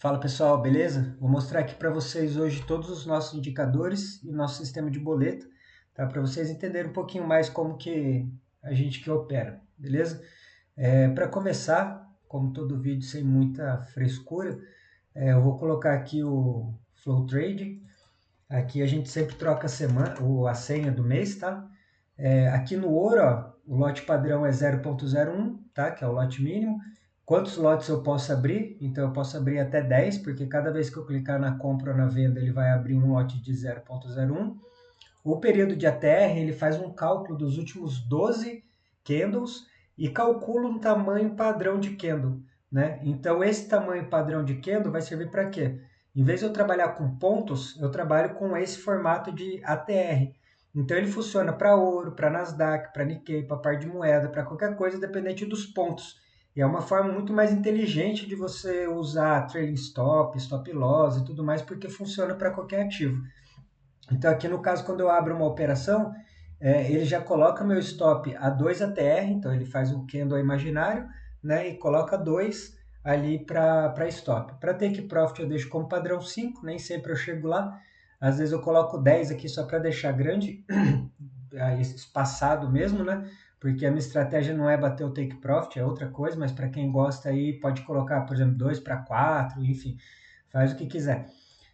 Fala pessoal, beleza? Vou mostrar aqui para vocês hoje todos os nossos indicadores e nosso sistema de boleto, tá? Para vocês entenderem um pouquinho mais como que a gente que opera, beleza? Para começar, como todo vídeo sem muita frescura, eu vou colocar aqui o Flow Trade. Aqui a gente sempre troca a semana, a senha do mês, tá? Aqui no ouro, ó, o lote padrão é 0,01, tá? Que é o lote mínimo. Quantos lotes eu posso abrir? Então eu posso abrir até 10, porque cada vez que eu clicar na compra ou na venda, ele vai abrir um lote de 0,01. O período de ATR, ele faz um cálculo dos últimos 12 candles e calcula um tamanho padrão de candle, né? Então esse tamanho padrão de candle vai servir para quê? Em vez de eu trabalhar com pontos, eu trabalho com esse formato de ATR. Então ele funciona para ouro, para Nasdaq, para Nikkei, para par de moeda, para qualquer coisa dependente dos pontos. E é uma forma muito mais inteligente de você usar trailing stop, stop loss e tudo mais, porque funciona para qualquer ativo. Então, aqui no caso, quando eu abro uma operação, ele já coloca meu stop a 2 ATR, então ele faz o candle imaginário, né, e coloca 2 ali para stop. Para take profit eu deixo como padrão 5, nem sempre eu chego lá. Às vezes eu coloco 10 aqui só para deixar grande, espaçado mesmo, né? Porque a minha estratégia não é bater o take profit, é outra coisa, mas para quem gosta aí pode colocar, por exemplo, 2 para 4, enfim, faz o que quiser.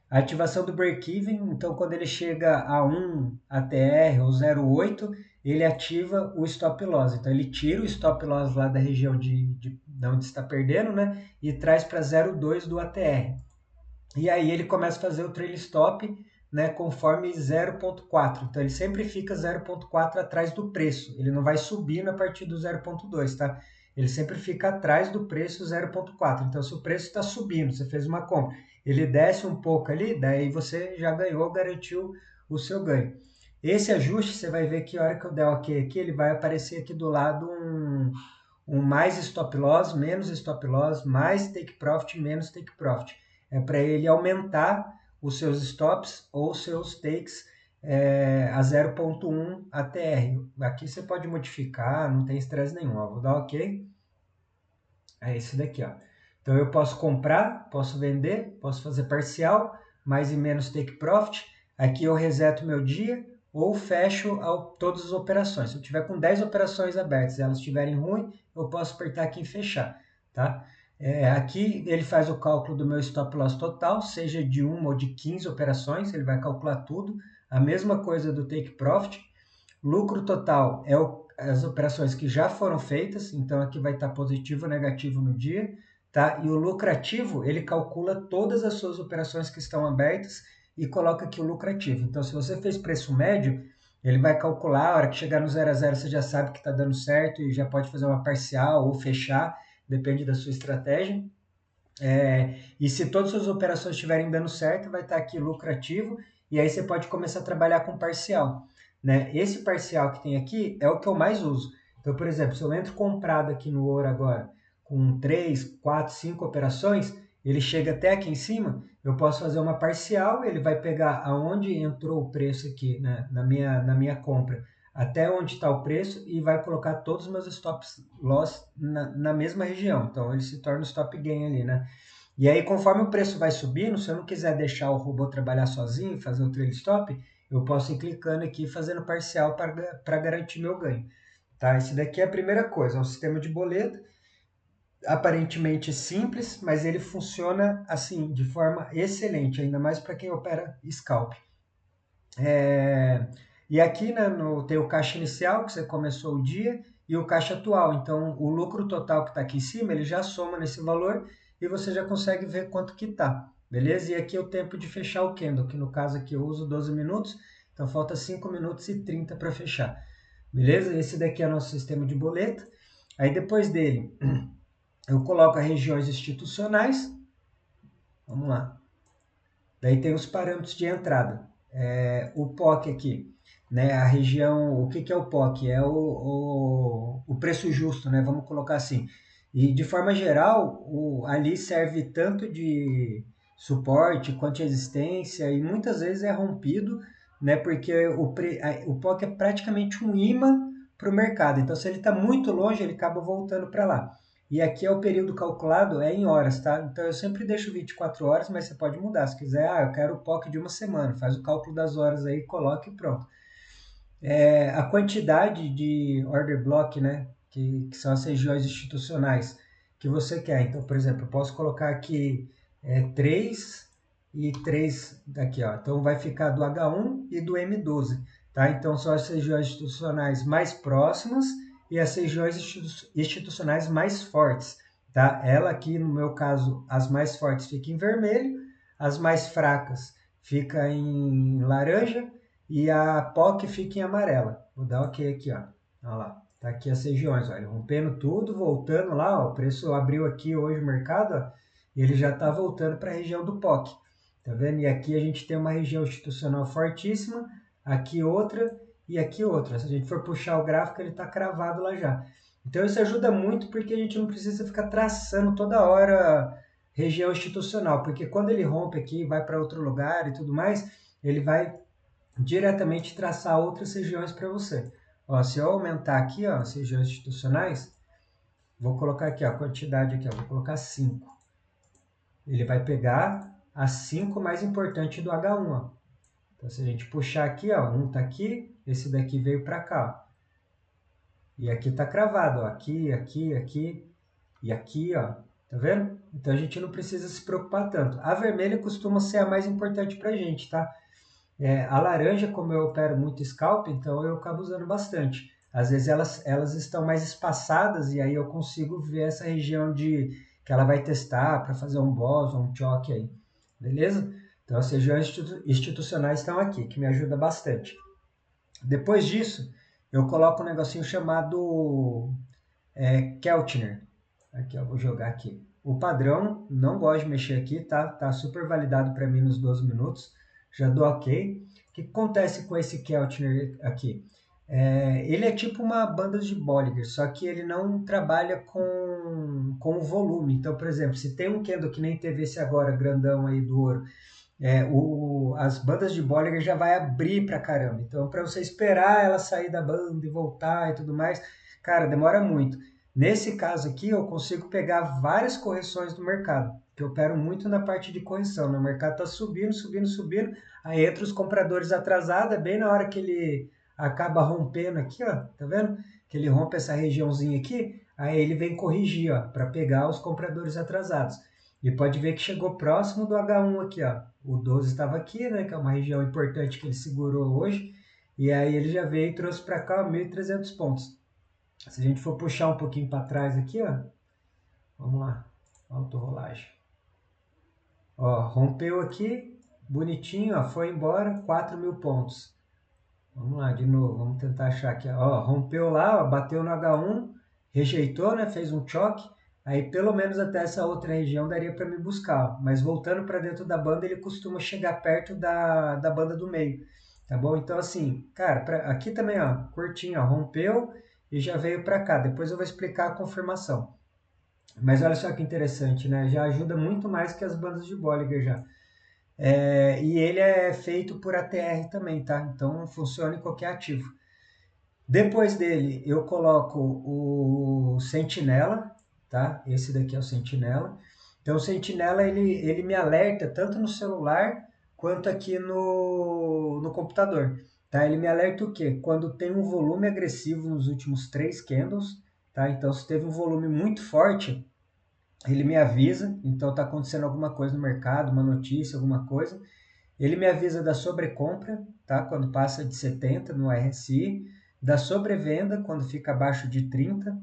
A ativação do break-even, então quando ele chega a 1 ATR ou 0,8, ele ativa o stop loss. Então ele tira o stop loss lá da região de onde está perdendo, né? E traz para 0,2 do ATR. E aí ele começa a fazer o trail stop, né, conforme 0,4. Então ele sempre fica 0,4 atrás do preço. Ele não vai subir a partir do 0,2, tá? Ele sempre fica atrás do preço 0,4. Então se o preço está subindo, você fez uma compra, ele desce um pouco ali, daí você já ganhou, garantiu o seu ganho. Esse ajuste, você vai ver que a hora que eu der OK aqui, ele vai aparecer aqui do lado um mais stop loss, menos stop loss, mais take profit, menos take profit. É para ele aumentar os seus stops ou seus takes a 0,1 ATR. Aqui você pode modificar, não tem estresse nenhum. Ó. Vou dar OK. É esse daqui, ó. Então eu posso comprar, posso vender, posso fazer parcial, mais e menos take profit. Aqui eu reseto meu dia ou fecho todas as operações. Se eu tiver com 10 operações abertas e elas estiverem ruins, eu posso apertar aqui em fechar, tá? Aqui ele faz o cálculo do meu stop loss total, seja de 1 ou de 15 operações, ele vai calcular tudo. A mesma coisa do take profit. Lucro total é as operações que já foram feitas, então aqui vai estar positivo ou negativo no dia, tá? E o lucrativo, ele calcula todas as suas operações que estão abertas e coloca aqui o lucrativo. Então, se você fez preço médio, ele vai calcular, a hora que chegar no 0 a 0 você já sabe que está dando certo e já pode fazer uma parcial ou fechar, depende da sua estratégia. E se todas as suas operações estiverem dando certo, vai estar aqui lucrativo, e aí você pode começar a trabalhar com parcial. Né? Esse parcial que tem aqui é o que eu mais uso. Então, por exemplo, se eu entro comprado aqui no ouro agora, com 3, 4, 5 operações, ele chega até aqui em cima, eu posso fazer uma parcial, ele vai pegar aonde entrou o preço aqui, né, na minha compra, até onde está o preço e vai colocar todos os meus stop loss na mesma região. Então ele se torna o stop gain ali, né? E aí, conforme o preço vai subindo, se eu não quiser deixar o robô trabalhar sozinho, fazer o trail stop, eu posso ir clicando aqui e fazendo parcial para garantir meu ganho. Tá? Esse daqui é a primeira coisa, é um sistema de boleto, aparentemente simples, mas ele funciona assim, de forma excelente, ainda mais para quem opera scalp. E aqui, né, tem o caixa inicial, que você começou o dia, e o caixa atual. Então, o lucro total que está aqui em cima, ele já soma nesse valor e você já consegue ver quanto que está, beleza? E aqui é o tempo de fechar o candle, que no caso aqui eu uso 12 minutos, então falta 5 minutos e 30 para fechar, beleza? Esse daqui é o nosso sistema de boleto. Aí depois dele, eu coloco as regiões institucionais, vamos lá. Daí tem os parâmetros de entrada. O POC aqui, né? A região, o que é o POC? É o preço justo, né? Vamos colocar assim. E de forma geral, ali serve tanto de suporte quanto de resistência e muitas vezes é rompido, né? Porque o POC é praticamente um imã para o mercado. Então, se ele está muito longe, ele acaba voltando para lá. E aqui é o período calculado, é em horas, tá? Então eu sempre deixo 24 horas, mas você pode mudar. Se quiser, eu quero o POC de uma semana, faz o cálculo das horas aí, coloca e pronto. A quantidade de order block, né, que são as regiões institucionais que você quer. Então, por exemplo, eu posso colocar aqui 3 e 3 daqui, ó. Então vai ficar do H1 e do M12, tá? Então são as regiões institucionais mais próximas e as regiões institucionais mais fortes, tá? Ela aqui, no meu caso, as mais fortes ficam em vermelho, as mais fracas ficam em laranja e a POC fica em amarela. Vou dar OK aqui, ó. Olha lá. Tá aqui as regiões, olha, rompendo tudo, voltando lá, ó, o preço abriu aqui hoje o mercado, ó, e ele já está voltando para a região do POC. Tá vendo? E aqui a gente tem uma região institucional fortíssima, aqui outra e aqui outra. Se a gente for puxar o gráfico, ele está cravado lá já. Então isso ajuda muito porque a gente não precisa ficar traçando toda hora região institucional, porque quando ele rompe aqui, vai para outro lugar e tudo mais, ele vai diretamente traçar outras regiões para você. Ó, se eu aumentar aqui, ó, as regiões institucionais, vou colocar aqui ó, a quantidade aqui, ó, vou colocar 5. Ele vai pegar as 5 mais importantes do H1. Ó. Então, se a gente puxar aqui, ó, um está aqui, esse daqui veio para cá. Ó. E aqui está cravado, ó, aqui, aqui, aqui e aqui, ó. Tá vendo? Então a gente não precisa se preocupar tanto. A vermelha costuma ser a mais importante para a gente, tá? A laranja, como eu opero muito scalp, então eu acabo usando bastante. Às vezes elas estão mais espaçadas e aí eu consigo ver essa região de que ela vai testar para fazer um boss ou um choque aí. Beleza? Então as regiões institucionais estão aqui, que me ajuda bastante. Depois disso, eu coloco um negocinho chamado Keltner. Aqui, eu vou jogar aqui. O padrão, não gosto de mexer aqui, tá? Tá super validado para mim nos 12 minutos. Já dou OK. O que acontece com esse Keltner aqui? Ele é tipo uma banda de Bollinger, só que ele não trabalha com o volume. Então, por exemplo, se tem um candle que nem teve esse agora, grandão aí do ouro, as bandas de Bollinger já vai abrir pra caramba. Então, para você esperar ela sair da banda e voltar e tudo mais, cara, demora muito. Nesse caso aqui, eu consigo pegar várias correções do mercado, que eu opero muito na parte de correção. Né? O mercado está subindo, subindo, subindo, aí entra os compradores atrasados, bem na hora que ele acaba rompendo aqui, ó, tá vendo? Que ele rompe essa regiãozinha aqui, aí ele vem corrigir, ó, para pegar os compradores atrasados. E pode ver que chegou próximo do H1 aqui, ó. O 12 estava aqui, né, que é uma região importante que ele segurou hoje, e aí ele já veio e trouxe para cá 1.300 pontos. Se a gente for puxar um pouquinho para trás aqui, ó, vamos lá, autorrolagem. Ó, rompeu aqui, bonitinho, ó, foi embora, 4.000 pontos. Vamos lá, de novo, vamos tentar achar aqui. Ó, rompeu lá, ó, bateu no H1, rejeitou, né, fez um choque, aí pelo menos até essa outra região daria para me buscar. Ó, mas voltando para dentro da banda, ele costuma chegar perto da banda do meio, tá bom? Então assim, cara, aqui também, ó, curtinho, ó, rompeu e já veio para cá. Depois eu vou explicar a confirmação. Mas olha só que interessante, né? Já ajuda muito mais que as bandas de Bollinger já. E ele é feito por ATR também, tá? Então funciona em qualquer ativo. Depois dele, eu coloco o Sentinela, tá? Esse daqui é o Sentinela. Então, o Sentinela, ele me alerta tanto no celular quanto aqui no computador, tá? Ele me alerta o quê? Quando tem um volume agressivo nos últimos 3 candles, tá? Então, se teve um volume muito forte, ele me avisa, então está acontecendo alguma coisa no mercado, uma notícia, alguma coisa. Ele me avisa da sobrecompra, tá? Quando passa de 70 no RSI, da sobrevenda quando fica abaixo de 30,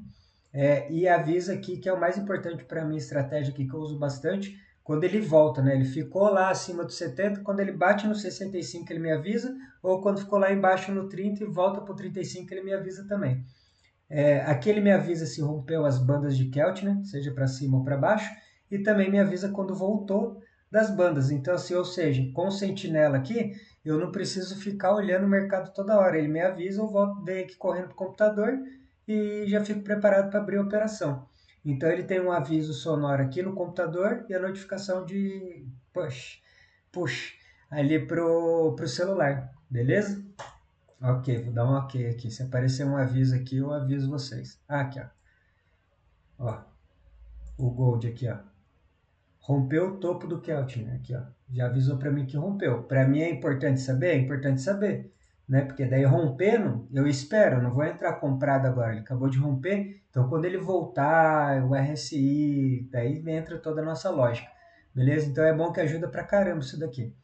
e avisa aqui que é o mais importante para mim, estratégia aqui que eu uso bastante, quando ele volta, né? Ele ficou lá acima do 70, quando ele bate no 65 ele me avisa, ou quando ficou lá embaixo no 30 e volta para o 35 ele me avisa também. Aqui ele me avisa se rompeu as bandas de Keltner, seja para cima ou para baixo, e também me avisa quando voltou das bandas. Então, assim, ou seja, com o Sentinela aqui, eu não preciso ficar olhando o mercado toda hora. Ele me avisa, eu volto, venho aqui correndo para o computador e já fico preparado para abrir a operação. Então, ele tem um aviso sonoro aqui no computador e a notificação de push ali pro celular, beleza? Ok, vou dar um ok aqui. Se aparecer um aviso aqui, eu aviso vocês. Aqui, ó. o Gold aqui, ó. Rompeu o topo do Keltner aqui, ó. Já avisou para mim que rompeu. Para mim é importante saber? É importante saber, né? Porque daí rompendo, eu espero, não vou entrar comprado agora. Ele acabou de romper, então quando ele voltar, o RSI, daí entra toda a nossa lógica. Beleza? Então é bom que ajuda pra caramba isso daqui.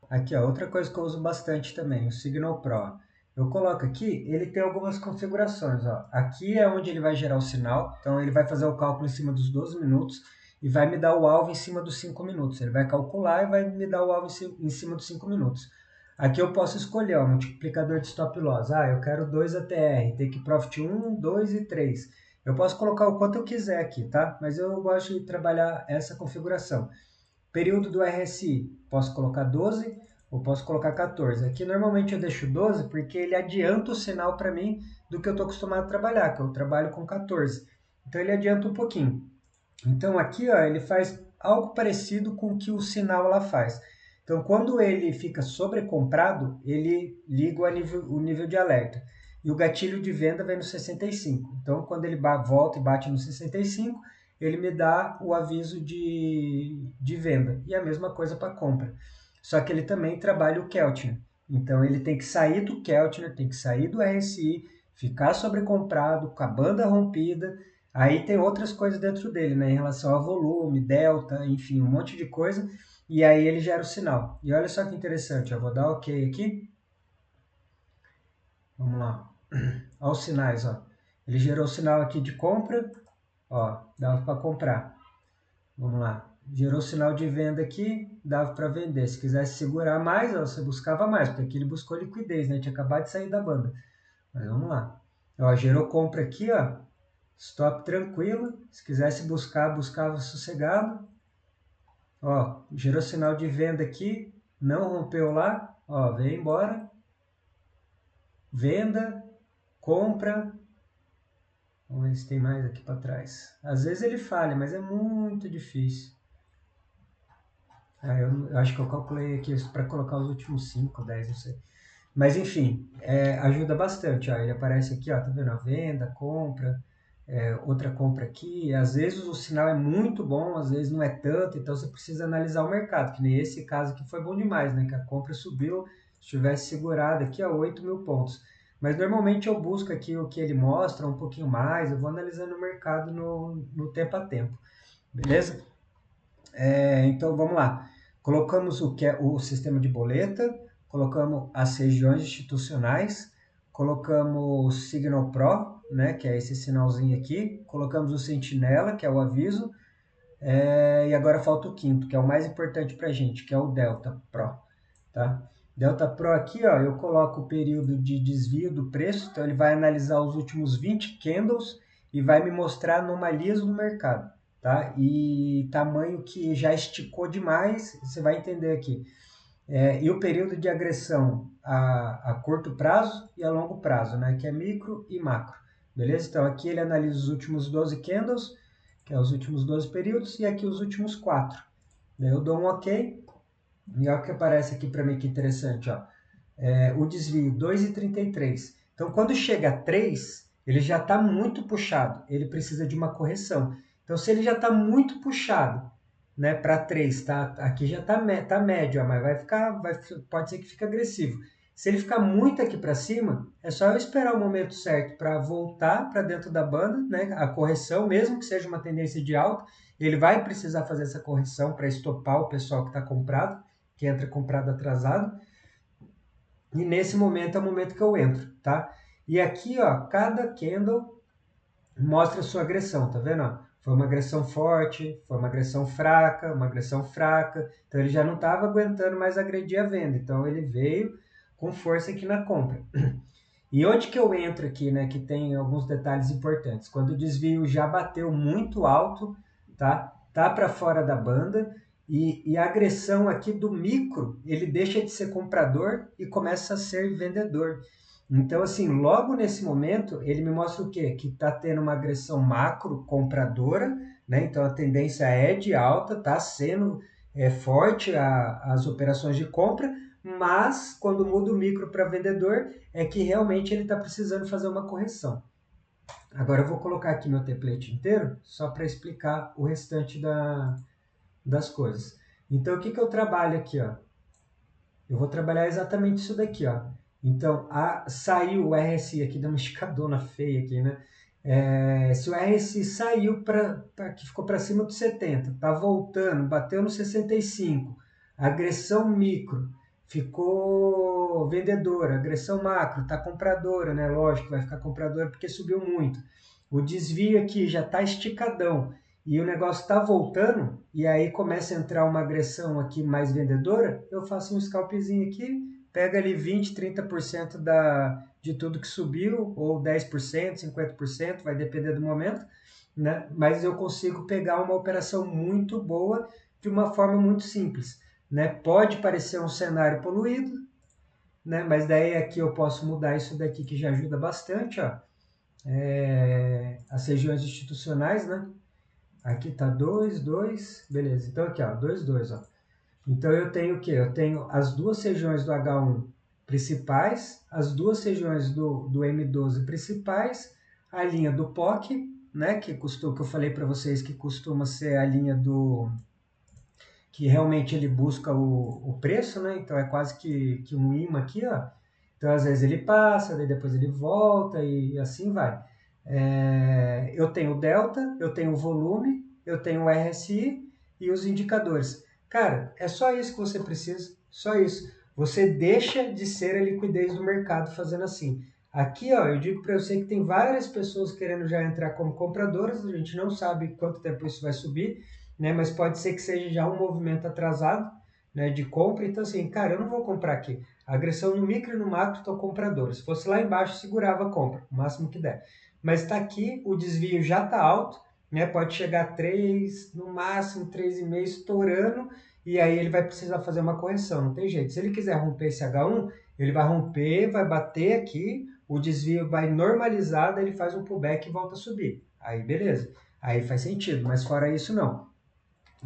Aqui, ó, outra coisa que eu uso bastante também, o Signal Pro. Eu coloco aqui, ele tem algumas configurações, ó. Aqui é onde ele vai gerar o sinal, então ele vai fazer o cálculo em cima dos 12 minutos e vai me dar o alvo em cima dos 5 minutos. Ele vai calcular e vai me dar o alvo em cima dos 5 minutos. Aqui eu posso escolher, ó, multiplicador de stop loss. Ah, eu quero 2 ATR, take profit 1, 2 e 3. Eu posso colocar o quanto eu quiser aqui, tá? Mas eu gosto de trabalhar essa configuração. Período do RSI, posso colocar 12 ou posso colocar 14. Aqui normalmente eu deixo 12 porque ele adianta o sinal para mim do que eu estou acostumado a trabalhar, que eu trabalho com 14. Então ele adianta um pouquinho. Então aqui ó, ele faz algo parecido com o que o sinal lá faz. Então quando ele fica sobrecomprado, ele liga o nível de alerta. E o gatilho de venda vem no 65. Então quando ele volta e bate no 65, ele me dá o aviso de venda. E a mesma coisa para compra. Só que ele também trabalha o Keltner. Então ele tem que sair do Keltner, tem que sair do RSI, ficar sobrecomprado, com a banda rompida. Aí tem outras coisas dentro dele, né? Em relação a volume, delta, enfim, um monte de coisa. E aí ele gera o sinal. E olha só que interessante, eu vou dar OK aqui. Vamos lá. Olha os sinais, ó. Ele gerou o sinal aqui de compra, ó, dava para comprar. Vamos lá. Gerou sinal de venda aqui, dava para vender. Se quisesse segurar mais, ó, você buscava mais, porque aqui ele buscou liquidez, né? Tinha acabado de sair da banda. Mas vamos lá. Ó, gerou compra aqui, ó. Stop tranquilo. Se quisesse buscar, buscava sossegado. Ó, gerou sinal de venda aqui, não rompeu lá. Ó, veio embora. Venda, compra. Vamos ver se tem mais aqui para trás. Às vezes ele falha, mas é muito difícil. Eu acho que eu calculei aqui para colocar os últimos 5, 10, não sei. Mas enfim, ajuda bastante. Ó. Ele aparece aqui, ó, tá vendo? A venda, compra, outra compra aqui. Às vezes o sinal é muito bom, às vezes não é tanto, então você precisa analisar o mercado, que nem esse caso aqui foi bom demais, né? Que a compra subiu, se tivesse segurado aqui, ó, 8.000 pontos. Mas normalmente eu busco aqui o que ele mostra um pouquinho mais, eu vou analisando o mercado no tempo a tempo, beleza? Então vamos lá. Colocamos o que é o sistema de boleta, colocamos as regiões institucionais, colocamos o Signal Pro, né, que é esse sinalzinho aqui, colocamos o Sentinela, que é o aviso, e agora falta o quinto, que é o mais importante para a gente, que é o Delta Pro. Tá? Delta Pro aqui, ó, eu coloco o período de desvio do preço, então ele vai analisar os últimos 20 candles e vai me mostrar anomalias no mercado. Tá? E tamanho que já esticou demais, você vai entender aqui. E o período de agressão a curto prazo e a longo prazo, né? Que é micro e macro. Beleza? Então aqui ele analisa os últimos 12 candles, que é os últimos 12 períodos, e aqui os últimos 4. Daí eu dou um OK, e olha o que aparece aqui para mim, que interessante. Ó. O desvio 2,33. Então quando chega a 3, ele já está muito puxado, ele precisa de uma correção. Então se ele já está muito puxado, né, para 3, tá? Aqui já tá médio, ó, mas pode ser que fique agressivo. Se ele ficar muito aqui para cima, é só eu esperar o momento certo para voltar para dentro da banda, né, a correção, mesmo que seja uma tendência de alta, ele vai precisar fazer essa correção para estopar o pessoal que está comprado, que entra comprado atrasado. E nesse momento é o momento que eu entro, tá? E aqui, ó, cada candle mostra a sua agressão, tá vendo? Foi uma agressão forte, foi uma agressão fraca, uma agressão fraca. Então ele já não estava aguentando mais agredir a venda. Então ele veio com força aqui na compra. E onde que eu entro aqui, né? Que tem alguns detalhes importantes. Quando o desvio já bateu muito alto, tá? Tá para fora da banda. E a agressão aqui do micro, ele deixa de ser comprador e começa a ser vendedor. Então, assim, logo nesse momento, ele me mostra o quê? Que está tendo uma agressão macro compradora, né? Então a tendência é de alta, está sendo forte as operações de compra, mas quando muda o micro para vendedor, é que realmente ele está precisando fazer uma correção. Agora eu vou colocar aqui meu template inteiro, só para explicar o restante das coisas. Então, o que eu trabalho aqui, ó? Eu vou trabalhar exatamente isso daqui, ó. Então, saiu o RSI aqui, deu uma esticadona feia aqui, né? Se o RSI saiu que ficou para cima dos 70, tá voltando, bateu no 65, agressão micro ficou vendedora, agressão macro tá compradora, né? Lógico, vai ficar compradora porque subiu muito. O desvio aqui já tá esticadão e o negócio está voltando, e aí começa a entrar uma agressão aqui mais vendedora, eu faço um scalpzinho aqui, pega ali 20, 30% de tudo que subiu, ou 10%, 50%, vai depender do momento, né? Mas eu consigo pegar uma operação muito boa de uma forma muito simples, né? Pode parecer um cenário poluído, né? Mas daí aqui eu posso mudar isso daqui que já ajuda bastante, ó. As regiões institucionais, né? Aqui tá 2, 2, beleza. Então aqui, ó, 2, 2, ó. Então eu tenho o quê? Eu tenho as duas regiões do H1 principais, as duas regiões do M12 principais, a linha do POC, né, que eu falei para vocês que costuma ser a linha que realmente ele busca o preço, né? Então é quase que um imã aqui, ó. Então às vezes ele passa, daí depois ele volta e assim vai. Eu tenho o delta, eu tenho o volume, eu tenho o RSI e os indicadores. Cara, é só isso que você precisa, só isso. Você deixa de ser a liquidez do mercado fazendo assim. Aqui, ó, eu digo para você que tem várias pessoas querendo já entrar como compradoras, a gente não sabe quanto tempo isso vai subir, né? Mas pode ser que seja já um movimento atrasado, né, de compra. Então, assim, cara, eu não vou comprar aqui. A agressão no micro e no macro estão compradoras. Se fosse lá embaixo, segurava a compra, o máximo que der. Mas está aqui, o desvio já está alto, né? Pode chegar a 3, no máximo 3,5 estourando, e aí ele vai precisar fazer uma correção, não tem jeito. Se ele quiser romper esse H1, ele vai romper, vai bater aqui, o desvio vai normalizar, daí ele faz um pullback e volta a subir. Aí beleza, aí faz sentido, mas fora isso não.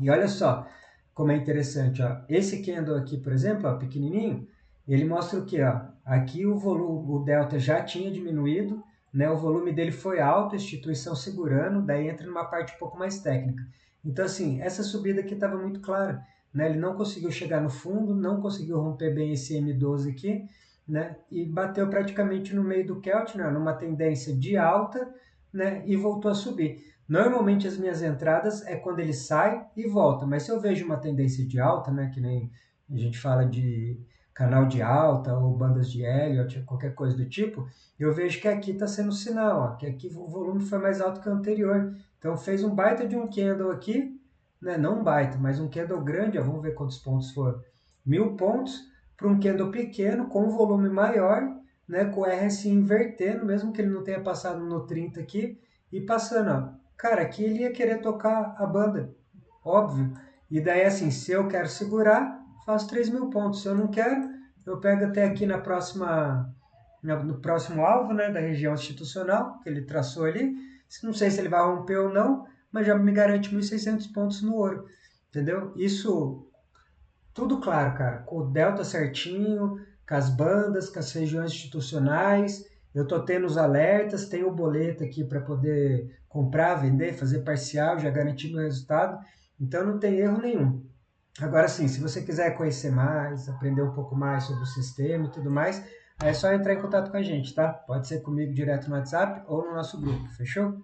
E olha só como é interessante, ó. Esse candle aqui, por exemplo, ó, pequenininho, ele mostra o que, ó? Aqui o volume, o delta já tinha diminuído, né? O volume dele foi alto, instituição segurando, daí entra numa parte um pouco mais técnica. Então, assim, essa subida aqui estava muito clara, né? Ele não conseguiu chegar no fundo, não conseguiu romper bem esse M12 aqui, né? E bateu praticamente no meio do Keltner, numa tendência de alta, né? E voltou a subir. Normalmente as minhas entradas é quando ele sai e volta, mas se eu vejo uma tendência de alta, né, que nem a gente fala de canal de alta ou bandas de Elliott, qualquer coisa do tipo, eu vejo que aqui está sendo sinal, ó, que aqui o volume foi mais alto que o anterior. Então fez um baita de um candle aqui, né, não um baita, mas um candle grande, ó, vamos ver quantos pontos foram. 1.000 pontos para um candle pequeno com um volume maior, né, com o RSI invertendo, mesmo que ele não tenha passado no 30 aqui, e passando, ó. Cara, aqui ele ia querer tocar a banda, óbvio. E daí, assim, se eu quero segurar, faço 3.000 pontos. Se eu não quero, eu pego até aqui no próximo alvo, né, da região institucional, que ele traçou ali. Não sei se ele vai romper ou não, mas já me garante 1.600 pontos no ouro, entendeu? Isso tudo claro, cara, com o delta certinho, com as bandas, com as regiões institucionais. Eu tô tendo os alertas, tenho o boleto aqui para poder comprar, vender, fazer parcial, já garantir meu resultado. Então não tem erro nenhum. Agora sim, se você quiser conhecer mais, aprender um pouco mais sobre o sistema e tudo mais, aí é só entrar em contato com a gente, tá? Pode ser comigo direto no WhatsApp ou no nosso grupo, fechou?